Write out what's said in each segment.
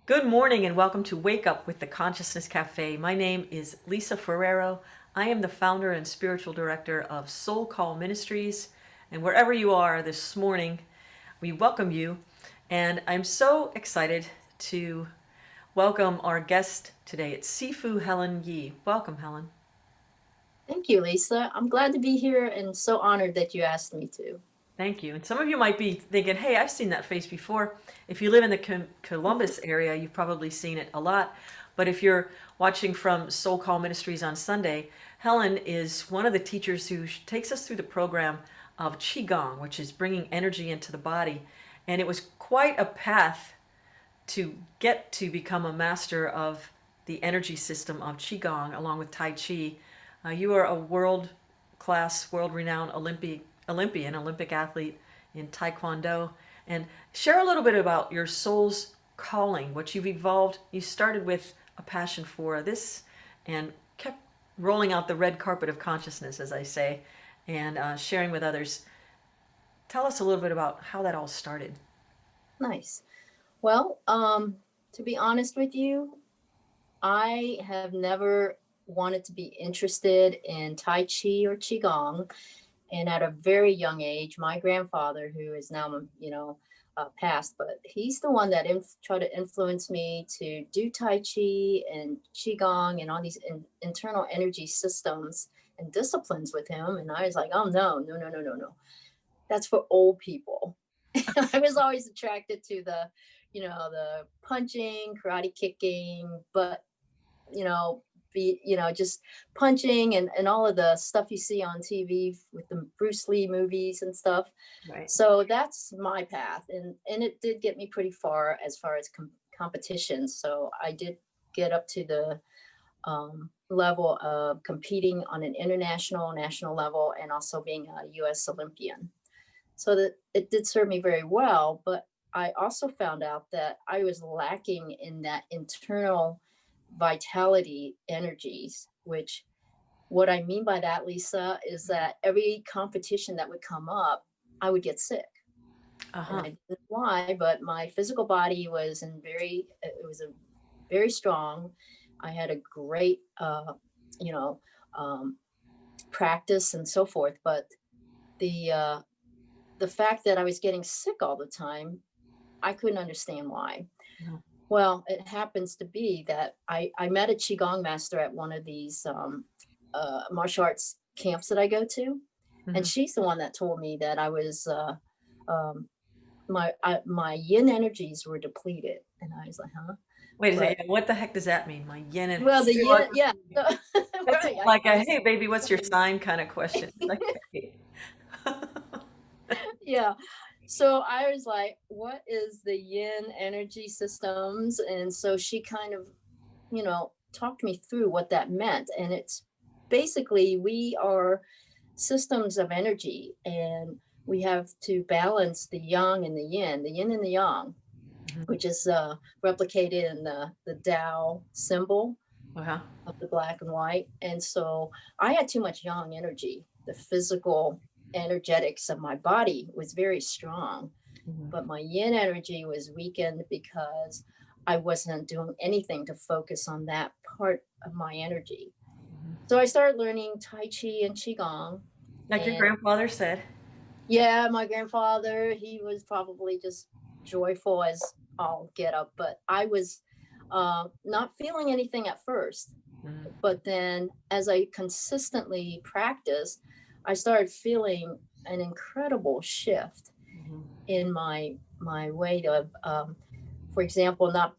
Good morning and welcome to Wake Up with the Consciousness Cafe. My name is Lisa Ferraro. I am the founder and spiritual director of SoulCall Ministries. And wherever you are this morning, we welcome you. And I'm so excited to welcome our guest today. It's Sifu Helen Yi. Welcome, Helen. Thank you, Lisa. I'm glad to be here and so honored that you asked me to. Thank you. And some of you might be thinking, hey, I've seen that face before. If you live in the Columbus area, you've probably seen it a lot. But if you're watching from Soul Call Ministries on Sunday, Helen is one of the teachers who takes us through the program of Qigong, which is bringing energy into the body. And it was quite a path to get to become a master of the energy system of Qigong along with Tai Chi. You are a world class, world renowned Olympic athlete in Taekwondo. And share a little bit about your soul's calling, what you've evolved. You started with a passion for this and kept rolling out the red carpet of consciousness, as I say, and sharing with others. Tell us a little bit about how that all started. Nice. Well, to be honest with you, I have never wanted to be interested in Tai Chi or Qigong. And at a very young age, my grandfather, who is now, passed, but he's the one that tried to influence me to do Tai Chi and Qigong and all these internal energy systems and disciplines with him. And I was like, oh, no, no, no, no, no, no. That's for old people. I was always attracted to the punching, karate kicking, but you know, just punching and all of the stuff you see on TV with the Bruce Lee movies and stuff. Right. So that's my path, and it did get me pretty far as competitions. So I did get up to the level of competing on an international, national level, and also being a U.S. Olympian. So that it did serve me very well, but I also found out that I was lacking in that internal vitality energies, which what I mean by that, Lisa, is that every competition that would come up, I would get sick. And I Uh-huh. didn't know why, but my physical body was it was a very strong. I had a great, you know, um, practice and so forth. But the, uh, the fact that I was getting sick all the time, I couldn't understand why. Well, it happens to be that I met a Qigong master at one of these martial arts camps that I go to. And Mm-hmm. she's the one that told me that um, my yin energies were depleted. And I was like, huh? Wait a But second. What the heck does that mean? My yin and well, the yin, yeah. So, that's right. like I a was hey baby, what's your explaining. sign kind of question. Like, hey. Yeah. So I was like, what is the yin energy systems? And so she kind of talked me through what that meant. And it's basically we are systems of energy and we have to balance the yang and the yin and the yang, which is replicated in the Tao symbol Uh-huh. of the black and white. And so I had too much yang energy. The physical energetics of my body was very strong, but my yin energy was weakened because I wasn't doing anything to focus on that part of my energy. So I started learning Tai Chi and Qigong. Like your And grandfather said. yeah, my grandfather, he was probably just joyful as all get up, but I was not feeling anything at first. But then as I consistently practiced, I started feeling an incredible shift in my way of for example, not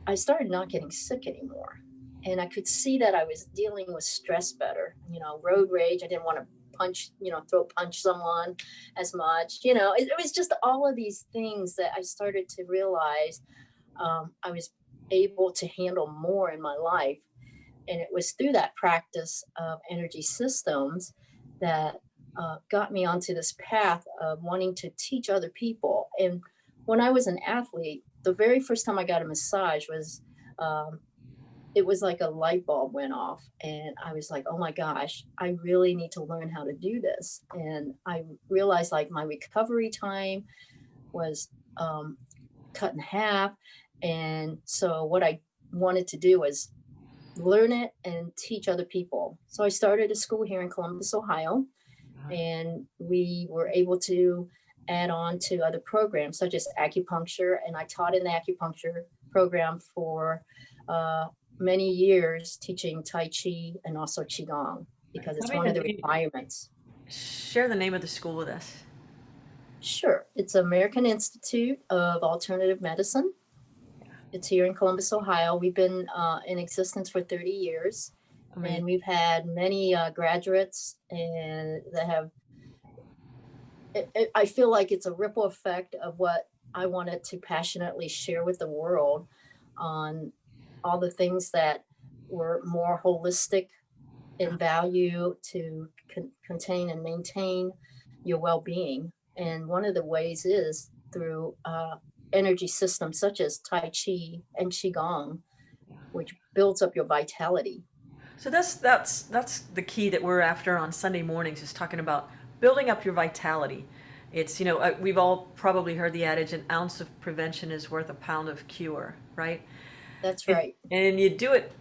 I started not getting sick anymore. And I could see that I was dealing with stress better. Road rage. I didn't want to throw punch someone as much. It was just all of these things that I started to realize I was able to handle more in my life. And it was through that practice of energy systems that got me onto this path of wanting to teach other people. And when I was an athlete, the very first time I got a massage was, um, it was like a light bulb went off. And I was like, oh my gosh, I really need to learn how to do this. And I realized like my recovery time was cut in half. And so what I wanted to do was learn it and teach other people. So I started a school here in Columbus, Ohio, and we were able to add on to other programs such as acupuncture. And I taught in the acupuncture program for many years, teaching Tai Chi and also Qigong because Tell it's me one the of the name, requirements. share the name of the school with us. Sure, it's American Institute of Alternative Medicine. It's here in Columbus, Ohio. We've been in existence for 30 years, and Amazing. we've had many graduates and that have I feel like it's a ripple effect of what I wanted to passionately share with the world on all the things that were more holistic in value to contain and maintain your well-being. And one of the ways is through energy systems such as Tai Chi and Qigong, which builds up your vitality. So that's the key that we're after on Sunday mornings is talking about building up your vitality. It's we've all probably heard the adage, an ounce of prevention is worth a pound of cure, right? That's And, right. and you do it.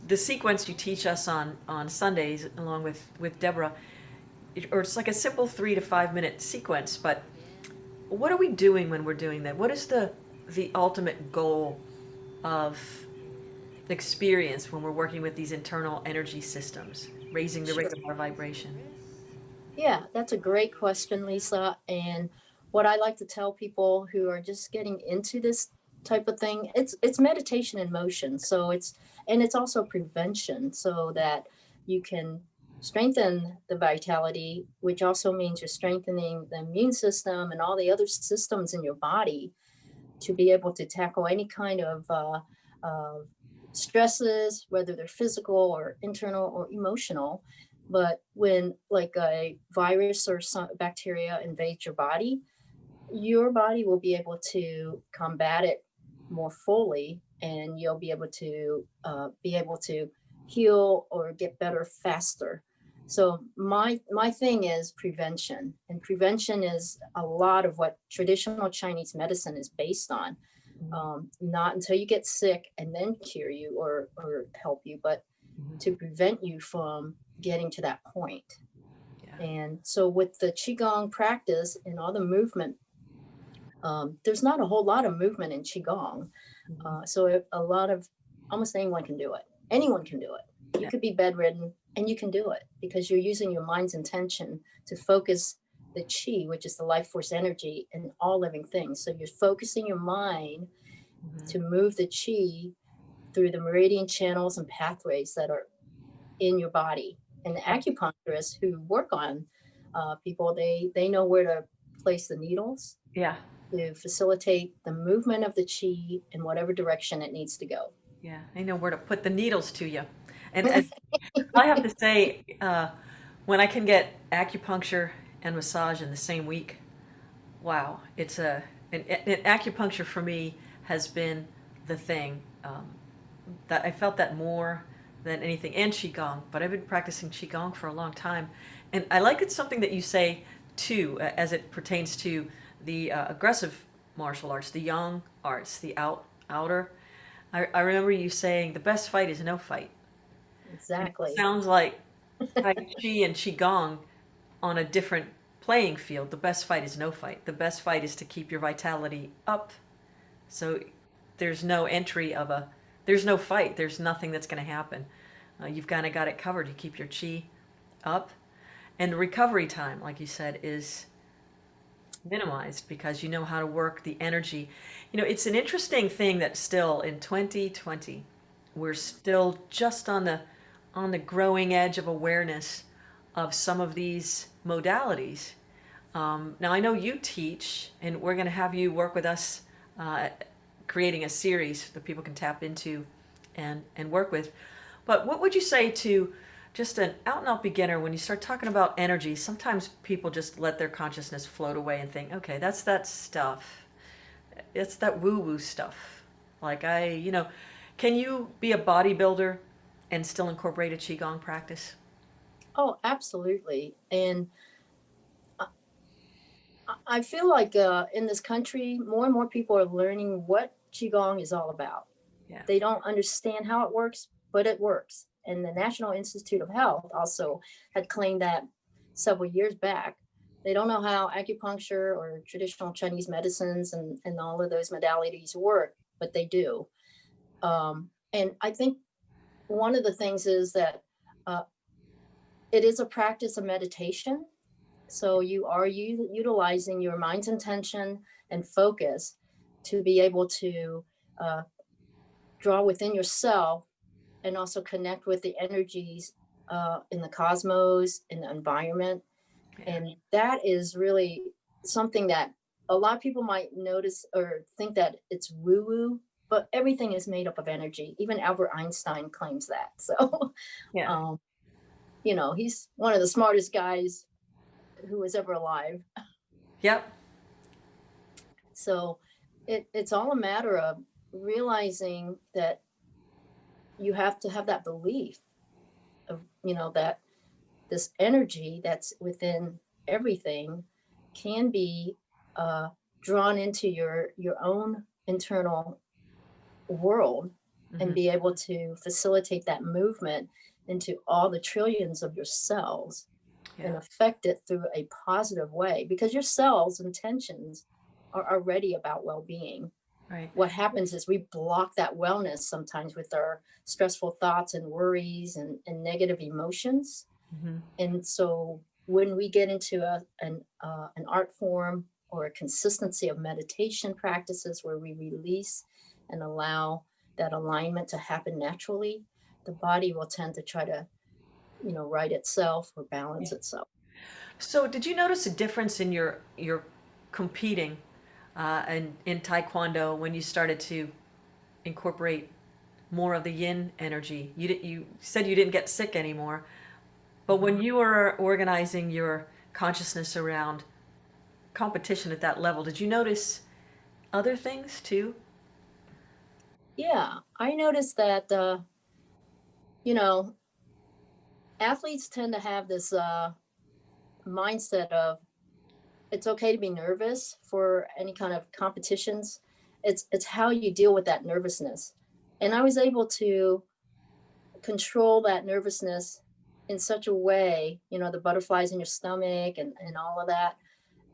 The sequence you teach us on Sundays, along with Deborah, or it's like a simple 3 to 5 minute sequence. But what are we doing when we're doing that? What is the ultimate goal of experience when we're working with these internal energy systems, raising the rate Sure. of our vibration? Yeah, that's a great question, Lisa. And what I like to tell people who are just getting into this type of thing, it's meditation in motion. So it's also prevention so that you can strengthen the vitality, which also means you're strengthening the immune system and all the other systems in your body to be able to tackle any kind of stresses, whether they're physical or internal or emotional. But when like a virus or some bacteria invades your body will be able to combat it more fully, and you'll be able to heal or get better faster. So my thing is prevention, and prevention is a lot of what traditional Chinese medicine is based on. Not until you get sick and then cure you or help you, but to prevent you from getting to that point. Yeah. And so with the Qigong practice and all the movement, there's not a whole lot of movement in Qigong. A lot of almost anyone can do it. Anyone can do it. You Yeah. could be bedridden and you can do it because you're using your mind's intention to focus the Qi, which is the life force energy in all living things. So you're focusing your mind to move the Qi through the meridian channels and pathways that are in your body. And the acupuncturists who work on people, they know where to place the needles Yeah. to facilitate the movement of the chi in whatever direction it needs to go. Yeah. I know where to put the needles to you. And I have to say, when I can get acupuncture and massage in the same week, wow, and acupuncture for me has been the thing that I felt that more than anything, and qigong. But I've been practicing qigong for a long time, and I like it's something that you say too, as it pertains to the aggressive martial arts, the yang arts, the outer. I remember you saying the best fight is no fight. And it Exactly. sounds like Tai Chi and Qigong on a different playing field. The best fight is no fight. The best fight is to keep your vitality up. So there's no entry of there's no fight. There's nothing that's going to happen. You've kind of got it covered. You keep your chi up. And recovery time, like you said, is minimized because you know how to work the energy. It's an interesting thing that still in 2020, we're still just on the growing edge of awareness of some of these modalities. Now, I know you teach, and we're going to have you work with us, creating a series that people can tap into and work with. But what would you say to just an out and out beginner when you start talking about energy? Sometimes people just let their consciousness float away and think, okay, that's that stuff. It's that woo woo stuff. Like, can you be a bodybuilder and still incorporate a Qigong practice? Oh, absolutely. And I feel like in this country, more and more people are learning what Qigong is all about. Yeah. They don't understand how it works, but it works. And the National Institute of Health also had claimed that several years back. They don't know how acupuncture or traditional Chinese medicines and all of those modalities work, but they do. And I think one of the things is that uh, it is a practice of meditation. So you are utilizing your mind's intention and focus to be able to uh, draw within yourself and also connect with the energies in the cosmos, in the environment. Yeah. And that is really something that a lot of people might notice or think that it's woo woo, but everything is made up of energy. Even Albert Einstein claims that. So, Yeah. um, he's one of the smartest guys who was ever alive. Yep. So it's all a matter of realizing that you have to have that belief of, that this energy that's within everything can be uh, drawn into your own internal world and Hmm. be able to facilitate that movement into all the trillions of your cells and Yeah. affect it through a positive way because your cells intentions are already about well-being. Right. What happens is we block that wellness sometimes with our stressful thoughts and worries and negative emotions. Hmm. And so when we get into an art form or a consistency of meditation practices where we release and allow that alignment to happen naturally, the body will tend to try to, right itself or balance itself. So, did you notice a difference in your competing and in Taekwondo when you started to incorporate more of the Yin energy? You said you didn't get sick anymore, but when you were organizing your consciousness around competition at that level, did you notice other things too? Yeah, I noticed that, you know, athletes tend to have this mindset of it's okay to be nervous for any kind of competitions. It's how you deal with that nervousness. And I was able to control that nervousness in such a way, the butterflies in your stomach and all of that,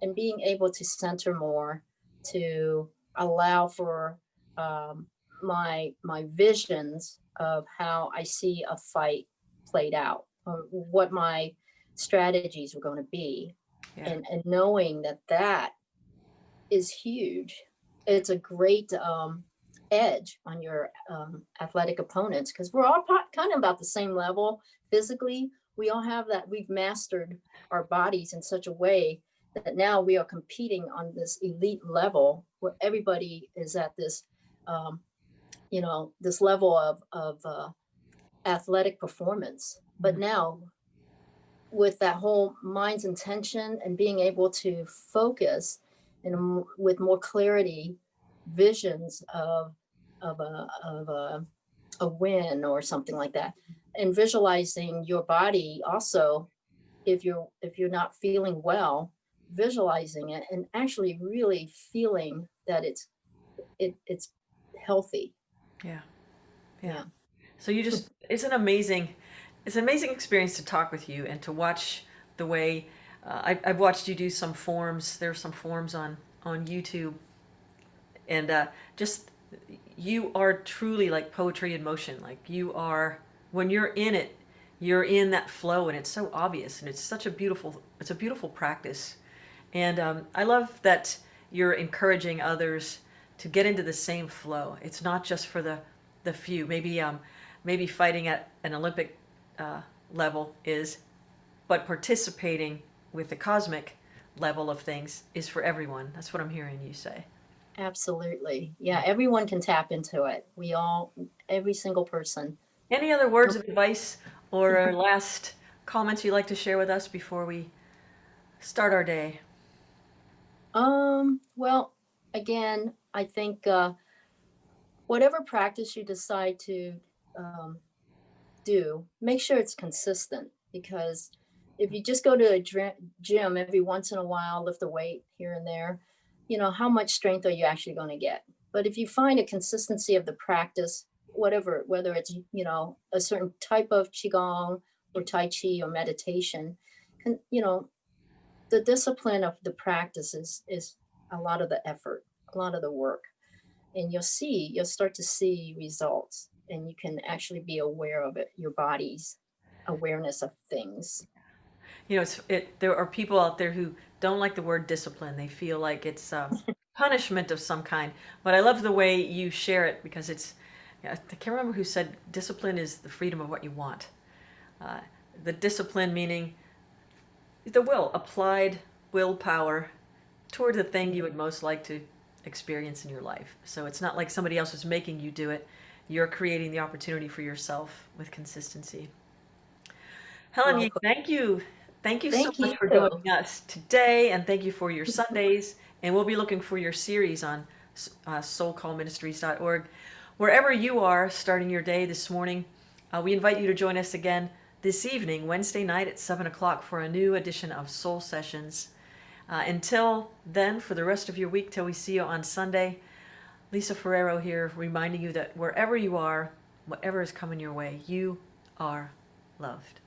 and being able to center more to allow for um, my visions of how I see a fight played out, or what my strategies were going to be, Yeah. and knowing that that is huge. It's a great edge on your athletic opponents because we're all kind of about the same level physically. We all have that. We've mastered our bodies in such a way that now we are competing on this elite level where everybody is at this, um, this level of athletic performance. But Mhm. now with that whole mind's intention and being able to focus and with more clarity visions of a win or something like that, and visualizing your body also, if you're not feeling well, visualizing it and actually really feeling that it's healthy. Yeah. Yeah. Yeah. So you just, it's an amazing experience to talk with you and to watch the way I've watched you do some forms. There's some forms on YouTube, and just you are truly like poetry in motion. Like you are when you're in it, you're in that flow, and it's so obvious, and it's a beautiful practice. And I love that you're encouraging others to get into the same flow. It's not just for the few. Maybe fighting at an Olympic level is, but participating with the cosmic level of things is for everyone. That's what I'm hearing you say. Absolutely. Yeah, everyone can tap into it. Every single person. Any other words of advice or last comments you'd like to share with us before we start our day? Well, again, I think whatever practice you decide to um, do, make sure it's consistent because if you just go to a gym every once in a while, lift a weight here and there, how much strength are you actually going to get? But if you find a consistency of the practice, whatever, whether it's, a certain type of qigong or tai chi or meditation, can, the discipline of the practice is a lot of the effort, a lot of the work. And you'll start to see results, and you can actually be aware of it, your body's awareness of things. There are people out there who don't like the word discipline. They feel like it's punishment of some kind. But I love the way you share it because I can't remember who said discipline is the freedom of what you want. Uh, the discipline meaning the applied willpower toward the thing you would most like to experience in your life. So it's not like somebody else is making you do it. You're creating the opportunity for yourself with consistency. Helen, Well put. thank you. Thank you so Thank much you. for joining us today, and thank you for your Sundays. And we'll be looking for your series on soulcallministries.org. Wherever you are starting your day this morning, we invite you to join us again this evening, Wednesday night at 7 o'clock, for a new edition of Soul Sessions. Until then, for the rest of your week, till we see you on Sunday, Lisa Ferraro here, reminding you that wherever you are, whatever is coming your way, you are loved.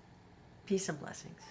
Peace and blessings.